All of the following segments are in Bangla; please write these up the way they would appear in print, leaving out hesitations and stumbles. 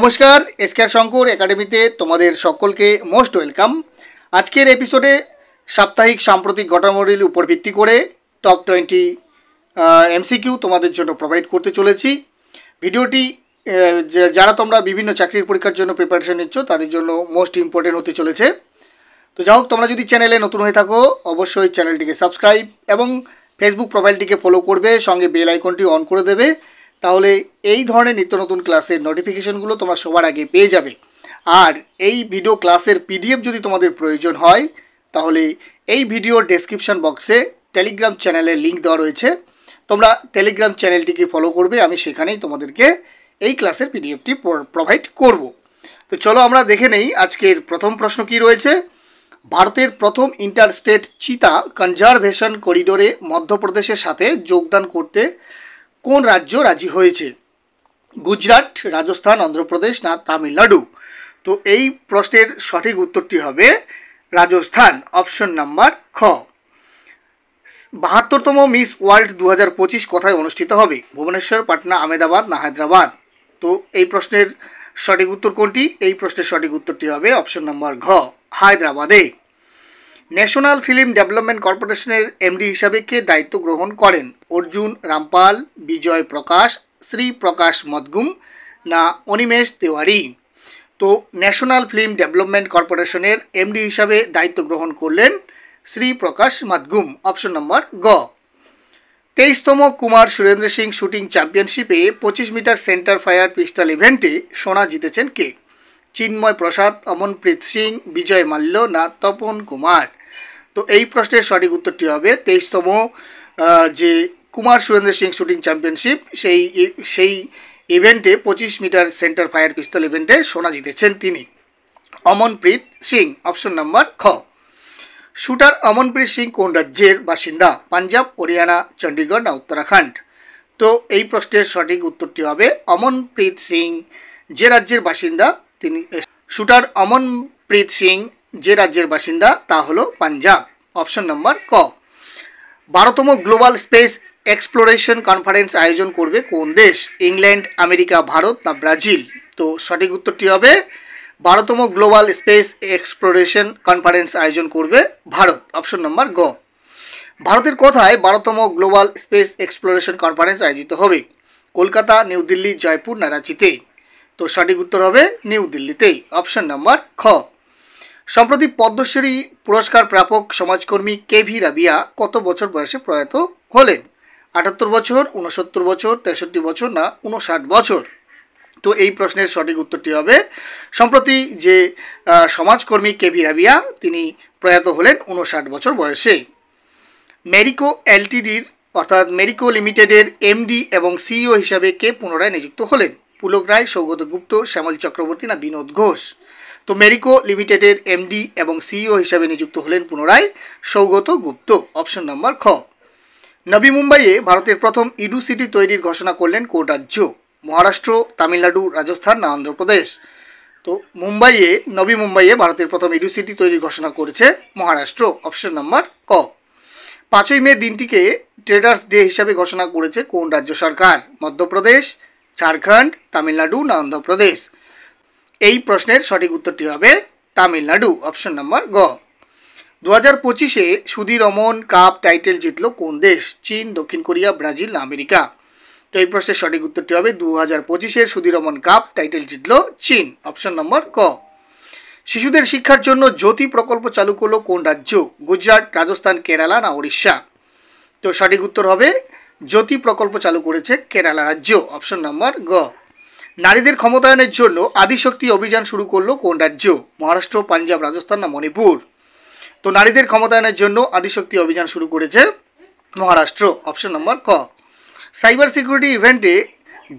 নমস্কার, এসকেআর শঙ্কর একাডেমিতে তোমাদের সকলকে মোস্ট ওয়েলকাম। আজকের এপিসোডে সাপ্তাহিক সাম্প্রতিক ঘটনাবলীর উপর ভিত্তি করে টপ 20 এমসিকিউ তোমাদের জন্য প্রোভাইড করতে চলেছি। ভিডিওটি যারা তোমরা বিভিন্ন চাকরির পরীক্ষার জন্য প্রিপারেশন নিচ্ছ তাদের জন্য মোস্ট ইম্পর্টেন্ট হতে চলেছে। তো যাই হোক, তোমরা যদি চ্যানেলে নতুন হয়ে থাকো অবশ্যই চ্যানেলটিকে সাবস্ক্রাইব এবং ফেসবুক প্রোফাইলটিকে ফলো করবে, সঙ্গে বেল আইকনটি অন করে দেবে। তাহলে এই ধরনের নিত্য নতুন ক্লাসের নোটিফিকেশনগুলো তোমরা সবার আগে পেয়ে যাবে। আর এই ভিডিও ক্লাসের পিডিএফ যদি তোমাদের প্রয়োজন হয় তাহলে এই ভিডিওর ডেসক্রিপশন বক্সে টেলিগ্রাম চ্যানেলের লিঙ্ক দেওয়া রয়েছে, তোমরা টেলিগ্রাম চ্যানেলটিকে ফলো করবে, আমি সেখানেই তোমাদেরকে এই ক্লাসের পিডিএফটি প্রোভাইড করব। তো চলো আমরা দেখে নেই আজকের প্রথম প্রশ্ন কি রয়েছে। ভারতের প্রথম ইন্টারস্টেট চিতা কনজারভেশন করিডোরে মধ্যপ্রদেশের সাথে যোগদান করতে কোন রাজ্য রাজি হয়েছে? গুজরাট, রাজস্থান, অন্ধ্রপ্রদেশ না তামিলনাড়ু? তো এই প্রশ্নের সঠিক উত্তরটি হবে রাজস্থান, অপশন নাম্বার খ। 72তম মিস ওয়ার্ল্ড 2025 কোথায় অনুষ্ঠিত হবে? ভুবনেশ্বর, পাটনা, আহমেদাবাদ না হায়দ্রাবাদ? তো এই প্রশ্নের সঠিক উত্তর কোনটি? এই প্রশ্নের সঠিক উত্তরটি হবে অপশন নাম্বার ঘ, হায়দ্রাবাদে। ন্যাশনাল ফিল্ম ডেভেলপমেন্ট কর্পোরেশনের এমডি হিসাবে কে দায়িত্ব গ্রহণ করেন? অর্জুন রামপাল, বিজয় প্রকাশ, শ্রী প্রকাশ মদগুম না অনিমেষ তিওয়ারি? তো ন্যাশনাল ফিল্ম ডেভেলপমেন্ট কর্পোরেশনের এমডি হিসাবে দায়িত্ব গ্রহণ করলেন শ্রী প্রকাশ মদগুম, অপশন নম্বর গ। 23তম কুমার সুরেন্দ্র সিং শুটিং চ্যাম্পিয়নশিপে 25 মিটার সেন্টার ফায়ার পিস্তল ইভেন্টে সোনা জিতেছেন কে? চিন্ময় প্রসাদ, অমনপ্রীত সিং, বিজয় মাল্য না তপন কুমার? তো এই প্রশ্নের সঠিক উত্তরটি হবে 23তম যে কুমার সুরেন্দ্র সিং শুটিং চ্যাম্পিয়নশিপ সেই ইভেন্টে 25 মিটার সেন্টার ফায়ার পিস্তল ইভেন্টে সোনা জিতেছেন তিনি, অমনপ্রীত সিং, অপশন নাম্বার খ। শুটার অমনপ্রীত সিং কোন রাজ্যের বাসিন্দা? পাঞ্জাব, হরিয়ানা, চণ্ডীগড় না উত্তরাখণ্ড? তো এই প্রশ্নের সঠিক উত্তরটি হবে অমনপ্রীত সিং যে রাজ্যের বাসিন্দা তিনি, শুটার অমনপ্রীত সিং যে রাজ্যের বাসিন্দা তা হলো পাঞ্জাব, অপশন নম্বর ক। 12তম গ্লোবাল স্পেস এক্সপ্লোরেশন কনফারেন্স আয়োজন করবে কোন দেশ? ইংল্যান্ড, আমেরিকা, ভারত না ব্রাজিল? তো সঠিক উত্তরটি হবে 12তম গ্লোবাল স্পেস এক্সপ্লোরেশন কনফারেন্স আয়োজন করবে ভারত, অপশন নম্বর গ। ভারতের কোথায় 12তম গ্লোবাল স্পেস এক্সপ্লোরেশন কনফারেন্স আয়োজিত হবে? কলকাতা, নিউ দিল্লি, জয়পুর না রাঁচিতে? তো সঠিক উত্তর হবে নিউ দিল্লিতেই, অপশন নাম্বার খ। সম্প্রতি পদ্মশ্রী পুরস্কার প্রাপক সমাজকর্মী কেভি রাবিয়া কত বছর বয়সে প্রয়াত হলেন? 78 বছর, 69 বছর, 63 বছর না 59 বছর? তো এই প্রশ্নের সঠিক উত্তরটি হবে সম্প্রতি যে সমাজকর্মী কেভি রাবিয়া তিনি প্রয়াত হলেন 59 বছর বয়সে। মেরিকো এলটিডির অর্থাৎ মেরিকো লিমিটেডের এমডি এবং সিইও হিসাবে কে পুনরায় নিযুক্ত হলেন? পুলক রায়, সৌগত গুপ্ত, শ্যামল চক্রবর্তী না বিনোদ ঘোষ? তো মেরিকো লিমিটেডের এমডি এবং সিইও হিসাবে নিযুক্ত হলেন পুনরায় সৌগত গুপ্ত, অপশন নম্বর খ। নবী মুম্বাইয়ে ভারতের প্রথম ইডু সিটি তৈরির ঘোষণা করলেন কোন রাজ্য? মহারাষ্ট্র, তামিলনাড়ু, রাজস্থান না অন্ধ্রপ্রদেশ? তো নবী মুম্বাইয়ে ভারতের প্রথম ইডু সিটি তৈরির ঘোষণা করেছে মহারাষ্ট্র, অপশন নম্বর ক। 5ই মে দিনটিকে ট্রেডার্স ডে হিসাবে ঘোষণা করেছে কোন রাজ্য সরকার? মধ্যপ্রদেশ, ঝাড়খণ্ড, তামিলনাড়ু না অন্ধ্রপ্রদেশ? এই প্রশ্নের সঠিক উত্তরটি হবে তামিলনাড়ু, অপশন নম্বর গ। 2025-এ সুধীরমন কাপ টাইটেল জিতল কোন দেশ? চীন, দক্ষিণ কোরিয়া, ব্রাজিল না আমেরিকা? তো এই প্রশ্নের সঠিক উত্তরটি হবে 2025-এর সুধীরমন কাপ টাইটেল জিতল চীন, অপশন নম্বর ক। শিশুদের শিক্ষার জন্য জ্যোতি প্রকল্প চালু করলো কোন রাজ্য? গুজরাট, রাজস্থান, কেরালা না উড়িষ্যা? তো সঠিক উত্তর হবে জ্যোতি প্রকল্প চালু করেছে কেরালা রাজ্য, অপশন নম্বর গ। নারীদের ক্ষমতায়নের জন্য আদিশক্তি অভিযান শুরু করলো কোন রাজ্য? মহারাষ্ট্র, পাঞ্জাব, রাজস্থান না মণিপুর? তো নারীদের ক্ষমতায়নের জন্য আদিশক্তি অভিযান শুরু করেছে মহারাষ্ট্র, অপশন নম্বর ক। সাইবার সিকিউরিটি ইভেন্টে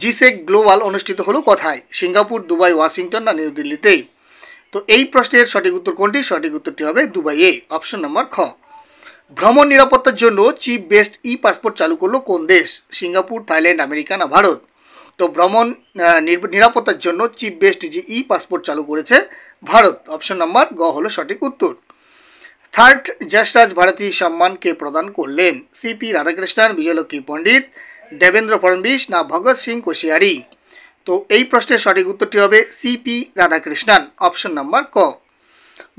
জিসেক গ্লোবাল অনুষ্ঠিত হলো কোথায়? সিঙ্গাপুর, দুবাই, ওয়াশিংটন না নিউ দিল্লিতে? তো এই প্রশ্নের সঠিক উত্তর কোনটি? সঠিক উত্তরটি হবে দুবাইয়ে, অপশন নম্বর খ। ভ্রমণ নিরাপত্তার জন্য চিপ বেসড ই পাসপোর্ট চালু করলো কোন দেশ? সিঙ্গাপুর, থাইল্যান্ড, আমেরিকা না ভারত? তো ভ্রমণ নিরাপত্তার জন্য চিপ বেসড যে ই পাসপোর্ট চালু করেছে ভারত, অপশন নম্বর গ হলো সঠিক উত্তর। থার্ড যশরাজ ভারতী সম্মান কে প্রদান করলেন? সিপি রাধাকৃষ্ণন, বিজয়লক্ষ্মী পণ্ডিত, দেবেন্দ্র ফডনবিস না ভগৎ সিং কোশিয়ারি? তো এই প্রশ্নের সঠিক উত্তরটি হবে সিপি রাধাকৃষ্ণন, অপশন নাম্বার ক।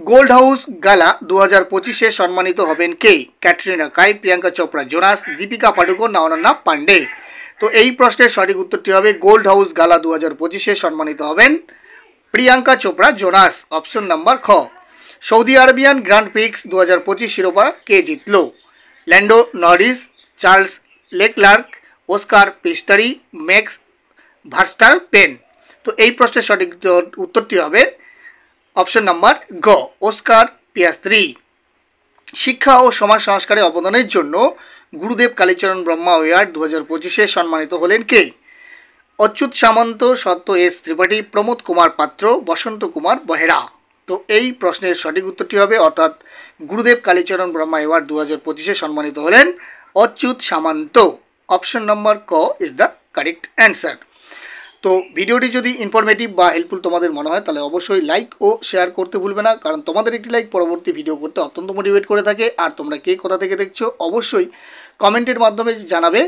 গোল্ড হাউস গালা 2025-এ সম্মানিত হবেন কে? ক্যাটরিনা কাইফ, প্রিয়াঙ্কা চোপড়া জোনাস, দীপিকা পাডুকোন না অনন্যা পান্ডে? তো এই প্রশ্নের সঠিক উত্তরটি হবে গোল্ড হাউস গালা 2025-এ সম্মানিত হবেন Priyanka Chopra Jonas, option number খ। সৌদি আরবিয়ান গ্র্যান্ড প্রিক্স 2025 শিরোপা কে জিতল? ল্যান্ডো নরিস, চার্লস লেকলার্ক, ওস্কার পিস্টারি, ম্যাক্স ভার্স্টাপেন? তো এই প্রশ্নের সঠিক উত্তরটি হবে অপশন নাম্বার গ, ওস্কার পিয়াস্ত্রি। শিক্ষা ও সমাজ সংস্কারে অবদানের জন্য গুরুদেব কালীচরণ ব্রহ্মা অ্যাওয়ার্ড 2025-এ সম্মানিত হলেন কে? অচ্যুত সামন্ত, সত্য এস ত্রিপাঠী, প্রমোদ কুমার পাত্র, বসন্ত কুমার বেহেরা? তো এই প্রশ্নের সঠিক উত্তরটি হবে অর্থাৎ গুরুদেব কালীচরণ ব্রহ্মা অ্যাওয়ার্ড 2025-এ সম্মানিত হলেন অচ্যুত সামন্ত, অপশন নাম্বার ক ইজ দ্য কারেক্ট অ্যান্সার। তো ভিডিওটি যদি ইনফরমেটিভ বা হেল্পফুল তোমাদের মনে হয় তাহলে অবশ্যই লাইক ও শেয়ার করতে ভুলবে না, কারণ তোমাদের একটি লাইক পরবর্তী ভিডিও করতে অত্যন্ত মোটিভেট করে থাকে। আর তোমরা কে কোথা থেকে দেখছো অবশ্যই কমেন্টের মাধ্যমে জানাবে।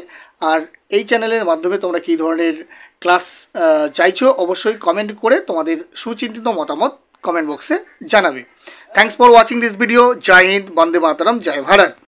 আর এই চ্যানেলের মাধ্যমে তোমরা কী ধরনের ক্লাস চাইছো অবশ্যই কমেন্ট করে তোমাদের সুচিন্তিত মতামত কমেন্ট বক্সে জানাবে। Thanks for watching this video. জয় হিন্দ, বন্দে মাতরম, জয় ভারত।